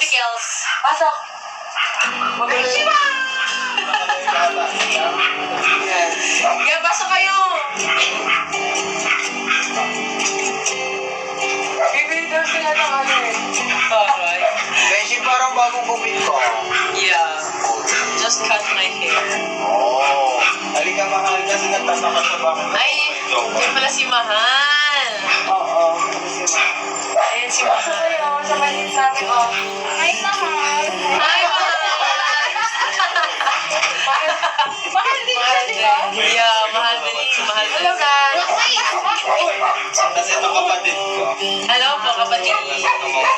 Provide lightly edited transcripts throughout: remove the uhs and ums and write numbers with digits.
Pickles. Pasok. Shiba! Kaya pasok kayo. Bibili daw sila ng ano eh. Taray. Beshi, parang bagong bumili ko. Yeah. Just cut my hair. Oo. Halika mahal kasi nagtataka sa bakit. Ay, yun pala si Mahal. Oo. Ayan si Mahal. Sa maliit namin, oh. Hi, mahal. Hi, Mahal. Mahal din siya, di ba? Yeah, Mahal din. Mahal din. Hello, guys. Kasi ito kapatid ko. Hello po, kapatid.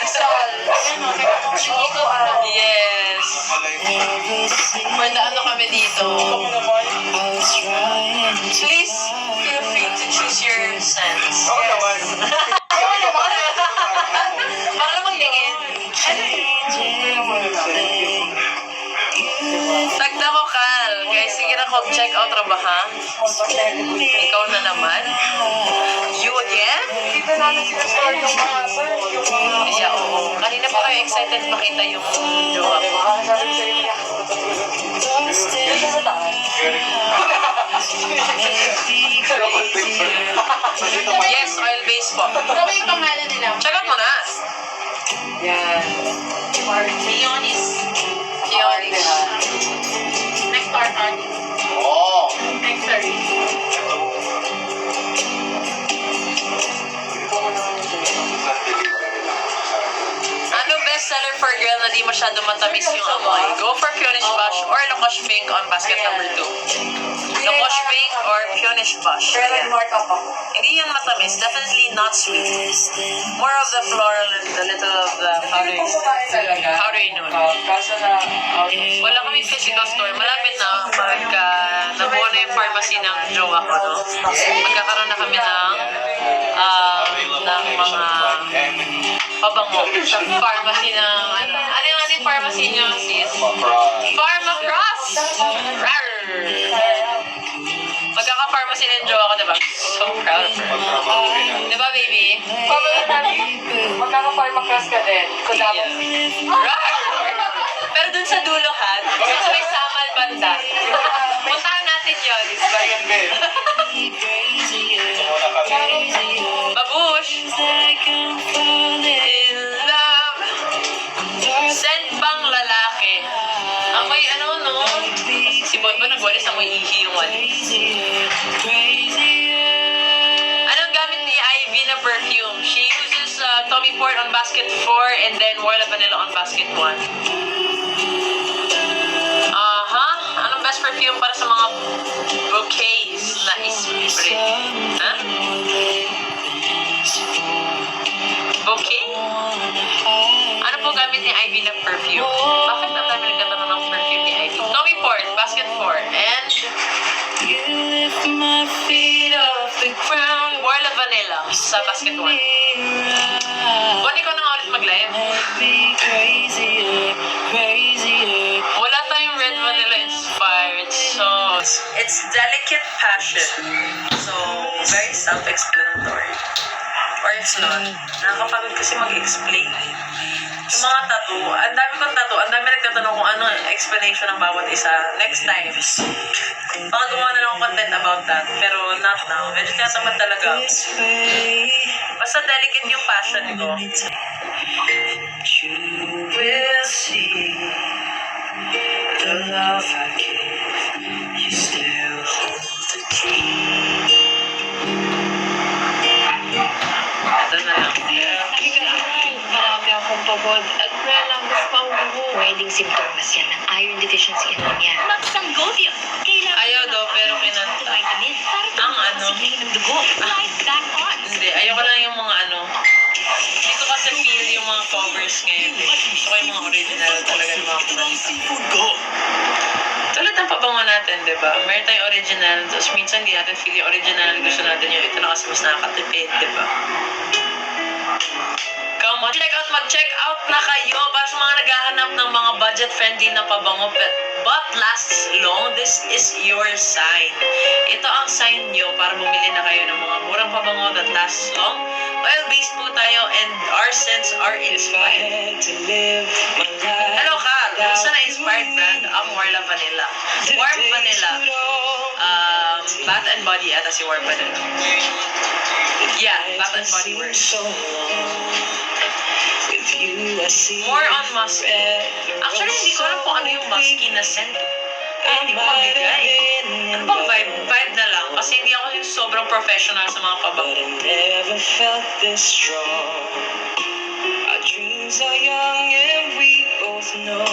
Sol. Ayan, oh. Dito, ah. Yes. For the ano kami dito. Please feel free to choose your scents. Oo naman. Ayun, naman. Baka namang tingin. Tagda ko, Kal. Kaya sige na kung check out trabaha. Ikaw na naman. You again? Dito namin sinastore yung mga, sir, yung mga... Yeah, oo. Kanina pa kayo excited makita yung jowa ko. Sabi ko sa'yo, niya. Dito sa taas. Yes, oil-based po. Ano yung pangalan nila? Check out mo na. Yan. Leonis. Next to our artist. Oo. Next, sorry. Ano best seller for girl na di masyado matamis yung amoy? Go for Punish Bush or Lacoste Pink on basket number 2. Lacoste Pink or Punish Bush. Pero Ayan. nag-mark up ako. Hindi yan matamis. Definitely not sweet. More of the floral and the little of the powdery. Talaga. Powdery noon. Kaso na, Wala kaming physical store. Malapit na pagka nabuo na yung pharmacy ng jowa ko, no? Magkakaroon na kami ng mga pabango sa pharmacy ng ano yung ating pharmacy nyo, sis? Pharmacross! Rar! Magkaka-pharmacy ng jowa ko, diba? So proud of her. Diba, baby? magkaka-pharmacross ka din. So, dapat... Rar! Pero dun sa dulo, ha? Dun sa may Samal banda. Puntahan natin yun. Ayan, Ben. Muna kami. Babush! In love. Send pang lalaki. Amoy ano, no? Si Bon ba nagwalis amoy ihi yung walis? Anong gamit ni Ivy na perfume? She uses Tommy Ford on basket 4 and then Warla Vanilla on basket 1. Anong best perfume para sa mga bouquets na spray? Ha? Bouquet? Ano po gamit ni Ivy na perfume? Bakit ang dami nagtatanong ng perfume ni Ivy? Tommy Ford, basket 4. And you lift my feet off the ground. Warla Vanilla sa basket 1. Bonnie ko na nga ulit mag-live. Wala tayong red vanilla inspired songs. It's delicate passion. So, very self-explanatory. Or it's not. Nakakapagod kasi mag-explain. Yung mga tattoo, ang dami kong tattoo, ang dami nagtatanong kung ano ang explanation ng bawat isa. Next time, baka gumawa na lang akong content about that. Pero not now. Medyo tinatamad talaga. Basta delicate yung passion ko. You will see the love I give. You still hold the key. Ito na lang. Marami akong pagod at nalabas pa ang buho. Pwedeng simptomas yan ng iron deficiency anemia. Magsanggol yun. Kailangan Ayaw daw, pero kinanta. vitamin para Ang ano? tumakas ng dugo. Life back on. Hindi, ayoko lang yung mga ano. Hindi ko kasi feel yung mga covers ngayon. Gusto ko yung mga original talaga ng mga kumanta. Tulad ng pabango natin, di ba? Meron tayong original, tapos minsan hindi natin feel yung original. Gusto natin yung ito na kasi mas nakakatipid, di ba? Come on, mag-check out na kayo para sa mga naghahanap ng mga budget-friendly na pabango but lasts long. This is your sign. Ito ang sign nyo para bumili na kayo ng mga murang pabango that lasts long. Oil-based po tayo and our scents are inspired to live. vanilla. Warm vanilla. Bath and Body ata si warm vanilla. Yeah, Bath and Body Works. More on musk. Actually, hindi ko alam kung ano yung musky na scent. Kaya hindi ko mabigay. Ano bang vibe? Vibe na lang. Kasi hindi ako yung sobrang professional sa mga pabango. Never felt this strong. Our dreams are young and we both know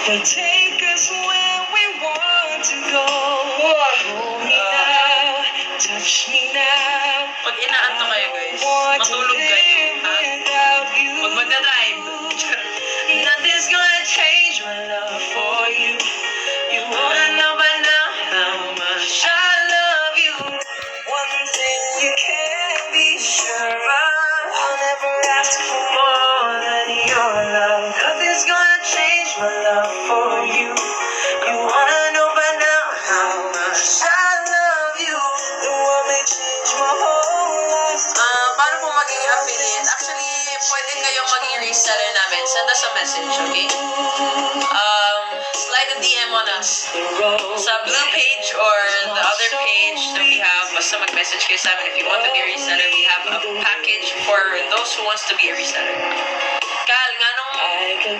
he'll take us where we want to go. Hold me now, touch me now. Pag inaanto kayo guys, Want to matulog kayo. live Ha? without you. Pag magdadrive. Nothing's gonna change my love for you. You wanna know by now how much I love you. One thing you can be sure of, I'll never ask for more than your love. Nothing's gonna change my love for you. You wanna know by now how much I love you. The world may change my whole life. Paano po maging affiliate? Actually, pwede kayong maging reseller namin. Send us a message, okay? Slide a DM on us. Sa blue page or the other page that we have, basta mag-message kayo sa amin. If you want to be a reseller, we have a package for those who wants to be a reseller. Kal, nga nung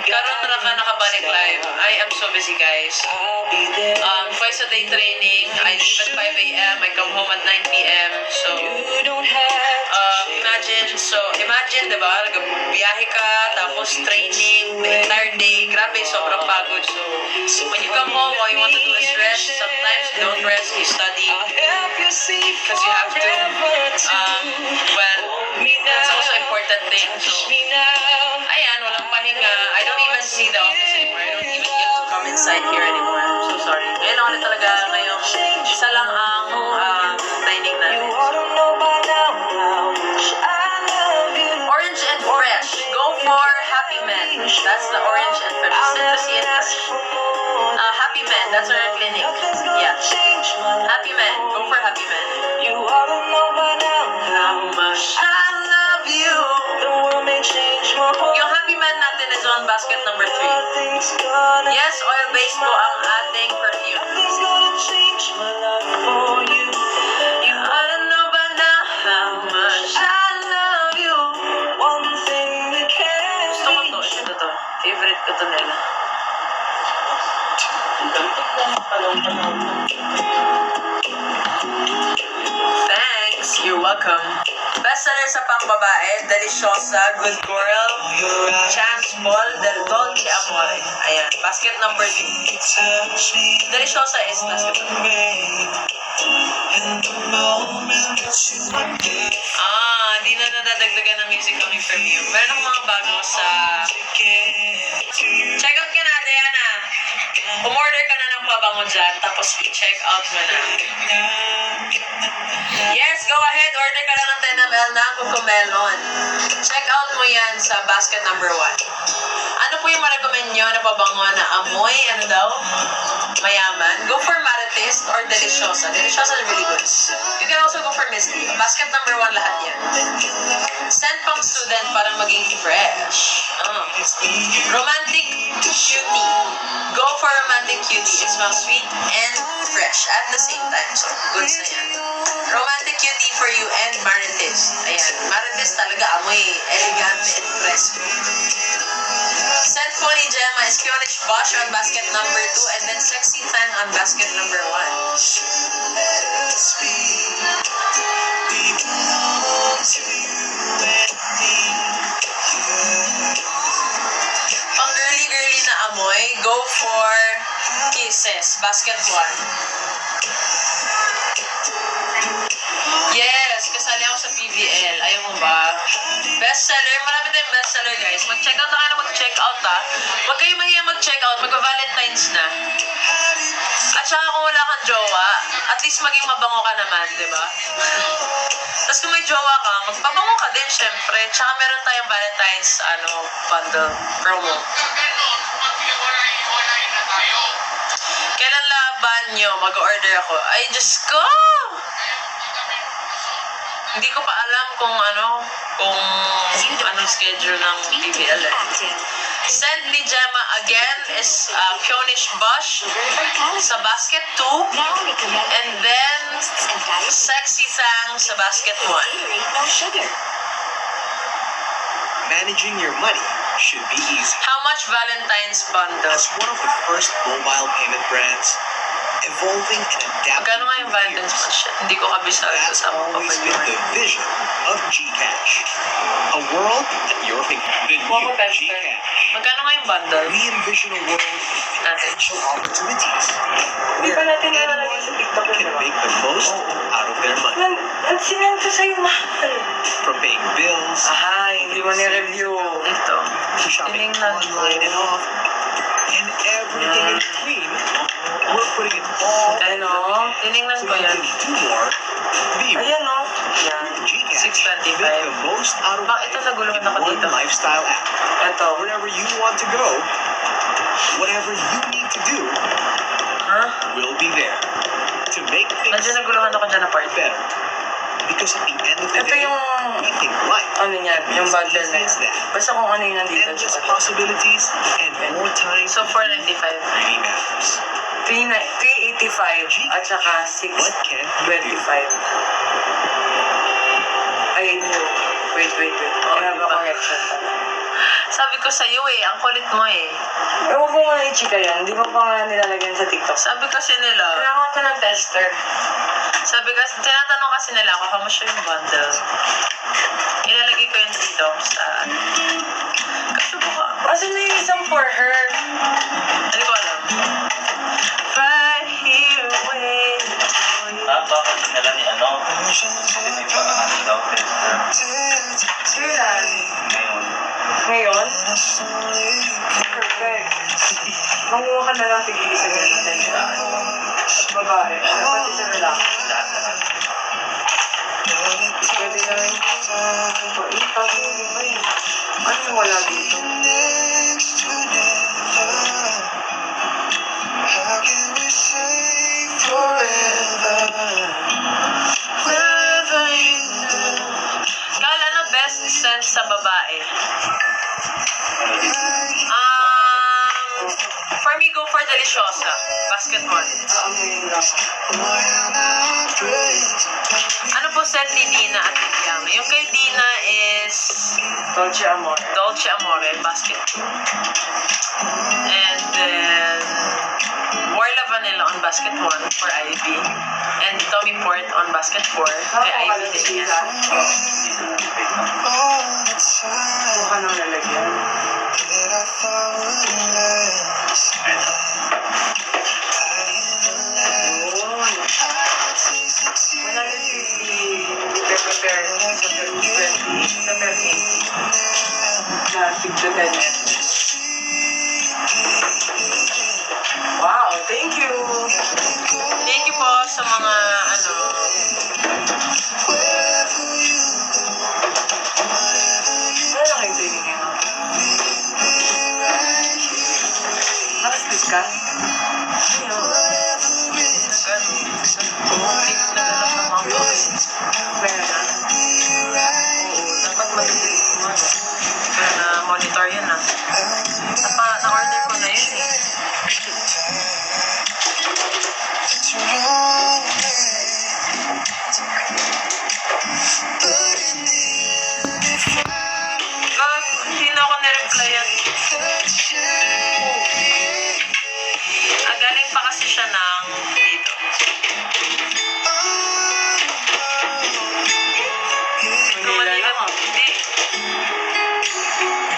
karon na ka nakabalik live. I am so busy, guys. I'll be there. Twice a day training. I leave at 5 a.m. I come home at 9 p.m. So, You don't have imagine, di ba? Biyahe ka, tapos training, the entire day. Grabe, sobrang pagod. So, when you come home, all you want to do is rest. Sometimes you don't rest, you study. I'll help you see Because you have to, forever too. well, that's also an important thing. So, Me now. ayan, walang pahinga. I don't even see the office anymore. I don't even get to come inside here anymore. I'm so sorry. Ngayon lang ulit talaga ngayong isa lang ang training You namin. ought to know by now how much I love you. Orange and fresh. Go for Happy Men. That's the orange and fresh. I'll Citrusy never and ask fresh. for more. Happy Men. That's our clinic. Nothing's gonna Yeah. change my life. Happy Men. Go for Happy Men. You ought to know by now how much I love you. The world may change my whole Yung Happy Men natin is on basket number 3. Nothing's gonna Yes, oil-based po ang ating perfume. Nothing's gonna change my love for you. You ought to know by now how much I love you. One thing that can Gusto ko to. Ito to. Favorite ko to nila. Thanks. You're welcome. Bestseller sa pangbabae, Deliciosa, Good Girl, Chance Ball, Del Dolce Amore. Ayan, basket number 2. Deliciosa is basket number 2. Di na nadadagdagan ng music coming from you. Meron ng mga bago sa... Check out ka na, Diana. Umorder ka na ng pabango dyan, tapos i-check out mo na. Yes, go ahead. Order ka na ng 10 ml na Cocomelon. Check out mo yan sa basket number 1. Ano po yung ma-recommend nyo na pabango na amoy, ano daw? Mayaman. Go for Marites or Deliciosa. Deliciosa is really good. You can also go for Misty. Basket number 1 lahat yan. Scent pang student para maging fresh. Romantic Cutie. Go for Romantic Cutie. It smells sweet and fresh at the same time. So, goods na yan. Romantic Cutie for you and Marites. Ayan. Marites talaga amoy elegante and fresco. Scent po ni Gemma is Kionish Bosch on basket number 2 and then Sexy Tan on basket number 1. Pang girly-girly na amoy, go for Kisses, basket 1. Yes, kasali ako sa PVL. Ayaw mo ba? Bestseller. Marami tayong bestseller, guys. Mag-check out na kayo na mag-check out, ha. Huwag kayo mahiya mag-check out. Mag-Valentine's na. At saka kung wala kang jowa, at least maging mabango ka naman, di ba? Tapos kung may jowa ka, magpabango ka din, syempre. Tsaka meron tayong Valentine's, bundle, promo. Kailan laban nyo? Mag-order ako. Ay, Diyos ko! Hindi ko pa alam kung anong schedule ng PBL. Sent ni Gemma again is Pionish Bush sa basket 2. And then, Sexy Thang sa basket 1. No sugar. Managing your money should be easy. How much Valentine's bundle? As one of the first mobile payment brands, evolving and adapting Magkano nga yung through the Valentine's years, bundle? Hindi ko kabisado that's sa always been the vision of Gcash. A world at your fingertips. The new Gcash. Magkano nga yung bundle? We envision a world of potential opportunities. Hindi pa natin Anyone nalalagay sa TikTok yun, can diba? make the most out of their money. Ang sinend ko sa'yo, mahal. From paying bills, Aha, hindi mo ni-review. Ito. to shopping Tinignan ko. online and off, and everything in between, we're putting it all Ano? Tinignan so ko you yan. can do more, be more. Ayan, no? Yan. Gcash, 625. make the most out of Bakit ito life naguluhan in ako one dito? lifestyle app. Ito. Wherever you want to go, whatever you need to do, Ha? we'll be there to make Medyo things naguluhan ako dyan na part. better. Because at the end of the Ito day, yung, we think life ano niya, yung is bundle easy na as yan. that. Basta kung ano yung nandito. Endless possibilities and more time So, 495. really matters. 385 at saka What can you do? 625. Ay, no. Wait. I have a diba? correction pala. Sabi ko sa'yo ang kulit mo eh. Eh, huwag mo nga i-chika yan. Hindi mo pa nga nilalagyan sa TikTok. Sabi kasi nila, Kailangan ko ng tester. tinatanong kasi nila ako, how much yung bundle? Ilalagay ko yun dito sa, kasi baka, Asan na yung isang for her? hindi ko alam. Right here, wait for you. Bakit nila ni ano? Kasi may parang daw tester Kailan? ngayon. Ngayon? Perfect. Manguha ka na lang tigil sa ganyan. Babae. Pati sa lalaki. Pwede na rin. Kaso yun ba yun? Ano yung wala dito? Kala na best sense sa babae. For me, go for Deliciosa. Basketball. Ano po set ni Dina at Tiana? Yung kay Dina is Dolce Amore. Dolce Amore, basket. And then, Warla Vanilla on basket 1 for Ivy. And Tommy Port on basket 4 kay Ivy din yan. Mukha nang lalagyan. Yun. 150 prepare sa 20 sa 30 na tigda 10. Wow, thank you. Thank you po sa mga ano. Ano lang kayo training ngayon? Nakasplit ka? Naglalap ng mga boys. Meron na? Dapat mag-delete mo. Kaya na-monitor yun ah. Na-order ko na yun eh. Hindi na ako na-replyan. Galing pa kasi siya ng dito. Manila lang. Hindi.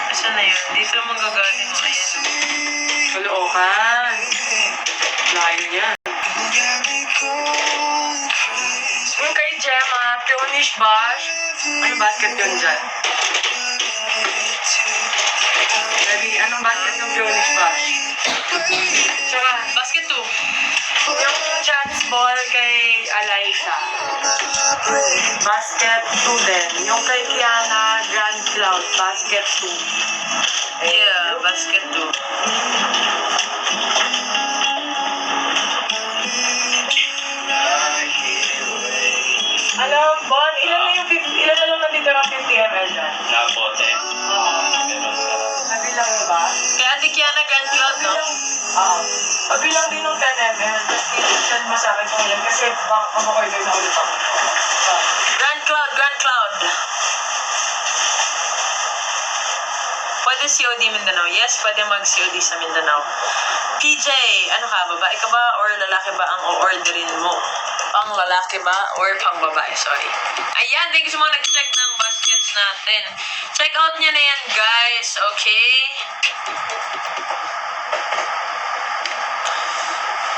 Kasi na yun. Dito manggagaling mo. Ayan. Kalookan. Layo yan. Yung kay Gemma, Pionish Bash. Ano basket yun dyan? Daddy, anong basket yung Pionish Bash? Tsaka, Basket 2. yung chance ball kay Alaysa. Basket 2 din. Yung kay Kiana, Grand Cloud, basket 2. Yeah, basket 2. Alam, Bon, ilan na lang nandito ng 50 ml dyan? Na bote. Oo. Meron ka. Nabilang mo ba? Kiana Grand Cloud, no? Pabilang din ng 10 ml. Tapos i-send mo sa akin kung ilan. Kasi mag-order na ulit ako. Grand Cloud, Grand Cloud. Pwede COD Mindanao? Yes, pwede mag-COD sa Mindanao. PJ, ano ka, babae ka ba or lalaki ba ang o-orderin mo? Pang lalaki ba or pang babae? Sorry. Ayan, thank you sa mga nag-check ng baskets natin. Check out nyo na yan, guys. Okay?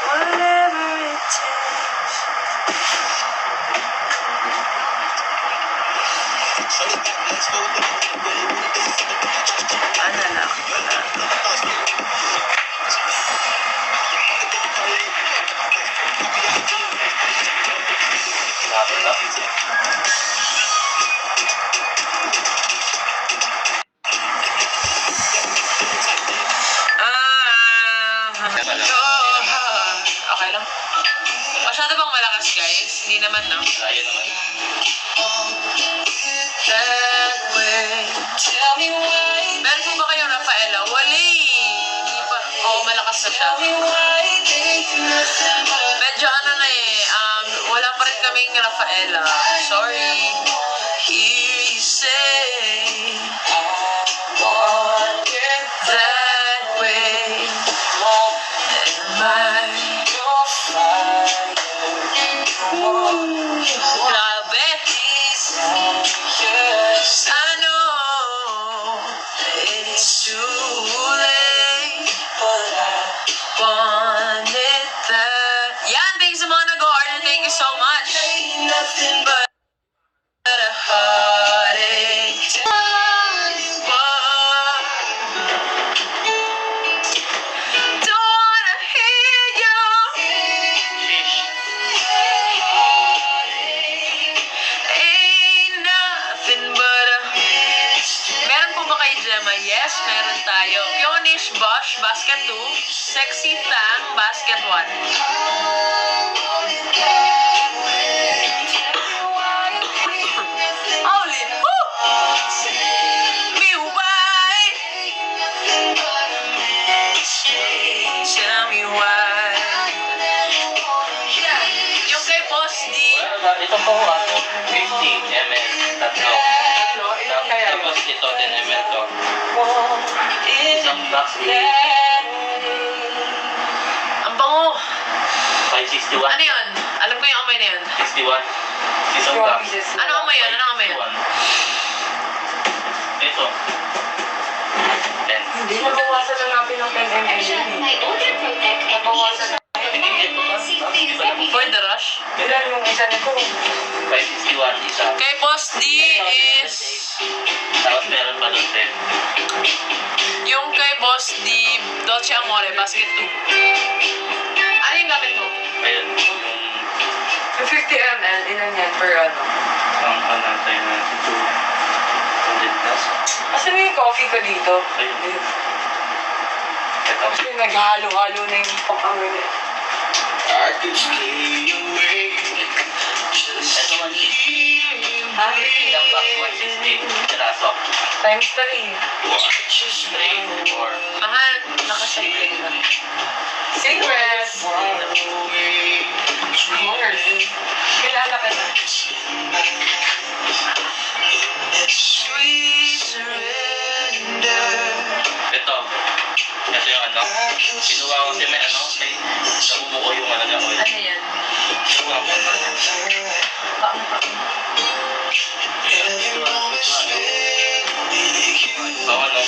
Whatever it takes. Ano lang pala. Sabi na. Okay lang. Masyado bang malakas, guys? Hindi naman, no? Kaya naman. That way. Tell me why. Meron po ba kayong Rafaela? Wali! Hindi pa. Oo, malakas na siya. Tell me why. Think nothing but Medyo ano na wala pa rin kaming Rafaela. Sorry. Hear you say, want it that way. Am I? your fire. Grabe! Yes. I know it's too late, But I wanted that. Yan, thanks sa mga nag-order. Thank you so much. ain't nothing but But a heartache. Don't wanna hear you. Ain't nothing but a... Meron po ba kay Gemma? Yes, meron tayo. Pionish Bosch, basket 2. Sexy Thang, basket 1. Holy woo! Me why? Tell me why? Yung kay Boss D. Ito po, 50 ml. Tatlo. Tatlo, ilan kaya yun? Tapos ito, 10 ml to. Isang box Ang bango. 561. Ano yun? Alam ko yung amoy na yun. 61. Isang box. Ano amoy yun? Ano amoy yun? 561. Ito. 10. Hindi na bawasan na natin ng 10 ml. My Ultra Protect Nabawasan na. For the rush? Ilan yung isa nito? 561 isa. Kay Boss D is... Tapos meron pa doon 10. Yung kay Boss D, Dolce Amore, basket 2. Ano yung gamit mo? Ayun. Yung 50 ml, ilan yan per ano? Ang panatay na 200 plus. Kasi may coffee ko dito. Ayun. Ito. Kasi naghalo-halo na yung pang-amoy niya. Ito 160. Ha? Ilang box 160. Piraso. Times 3. 3, 4. Mahal, nakasayin na. Secret! Course. Kilala ka na. Sweet surrender. Ito. Ito yung ano. Kinuha ko kasi may ano. May nabumuko yung ano na oil. Ano yan? Kinuha ko na. Bawa no.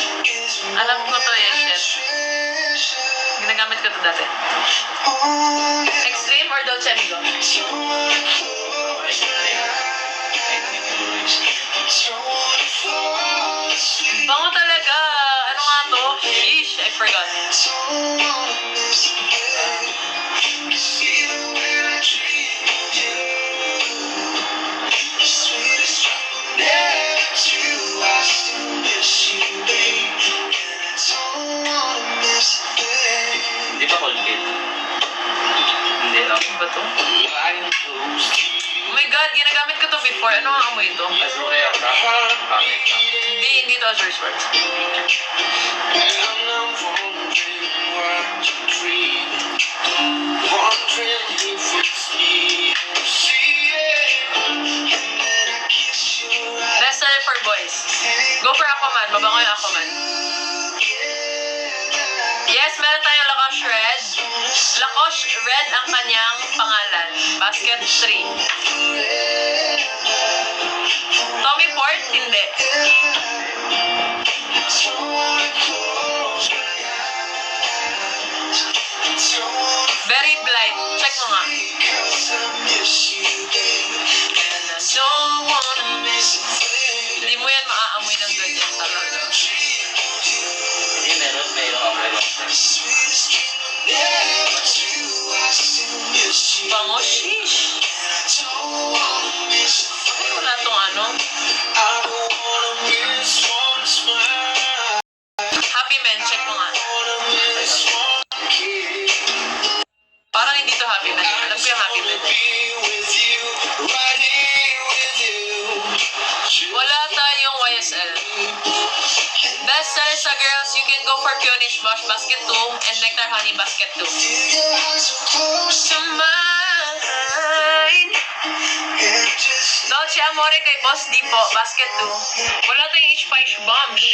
Alam ko to eh, shit. Ginagamit ko to dati. Extreme or Dolce Amigo? Bango talaga. Ano nga to? Sheesh, I forgot. Hindi pa Colgate. Hindi lang. Ano ba to? Oh my God, ginagamit ko to before. Ano ang amoy ito? Azure ang pangit na. Hindi to Azure Swords. Aquaman. Mabango yung Aquaman. Yes, meron tayong Lacoste Red. Lacoste Red ang kanyang pangalan. Basket 3. Tommy Ford? Hindi. Very Blight. Check mo nga. Hindi mo yan maaamoy ng ganyan talaga. Hindi, meron ako kayo. Bango, sheesh. Bakit wala tong ano? Happy Men, check mo nga. Parang hindi to Happy Men. Alam ko yung Happy Men. Wala tayong YSL. Best sellers sa girls, you can go for Peonish Bosch Basket 2 and Nectar Honey Basket 2. To mine. Dolce Amore kay Boss D po, Basket 2. Wala tayong H-Spice Bombs.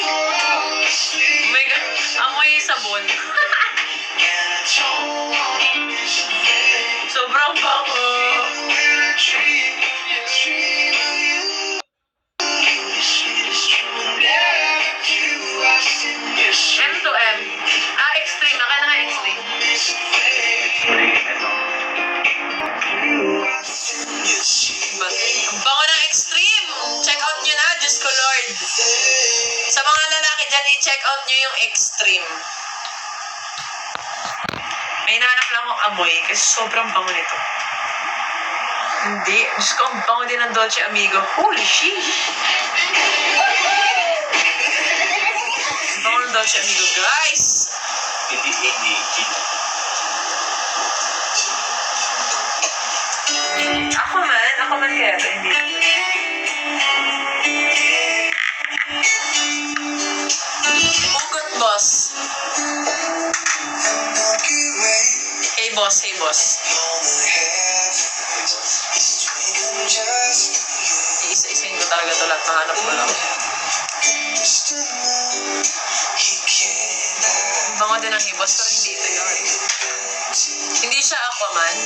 Oh my God, amoy sabon. Sobrang bango. M2M. Extreme. Akala nga Extreme. Ang bango ng Extreme. Check out nyo na. Diyos ko Lord. Sa mga lalaki dyan, i-check out nyo yung Extreme. May hinahanap lang akong amoy kasi sobrang bango nito. Hindi. Diyos ko, ang bango din ng Dolce Amigo. Holy shit. Ang bango ng Dolce Amigo, guys. Hindi. Aquaman kaya ito, hindi. Hugot boss. Hey boss. Iisa-isahin ko talaga ito lahat, nahanap ko lang. Ang bango din ng hibos, pero hindi ito yun. Hindi siya Aquaman.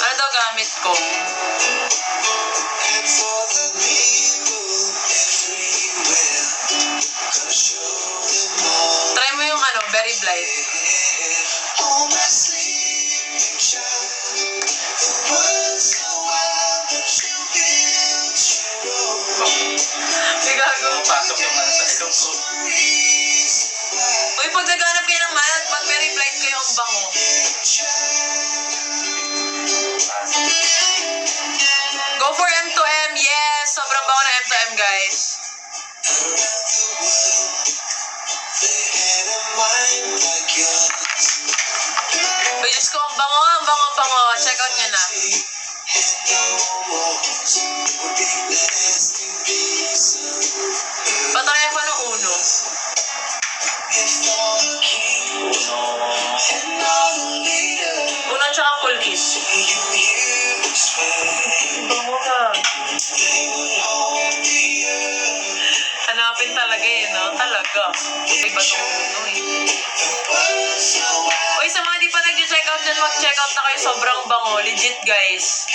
Ano daw gamit ko? Try mo yung ano, Very Blight. May gago. Pasok yung ano sa ilong ko. Uy, pag naghanap kayo ng mild, mag Very Blight kayo ang bango. Go for M2M, yes! Sobrang bango na M2M, guys. Uy, Diyos ko, ang bango. Check out nyo na. Patry ako ng Uno. Uno tsaka Cool Kiss. Bango ka. Hanapin talaga no? Talaga. Iba itong Uno Uy, sa mga di pa nag-check out dyan, mag-check out na kayo. Sobrang bango. Legit, guys.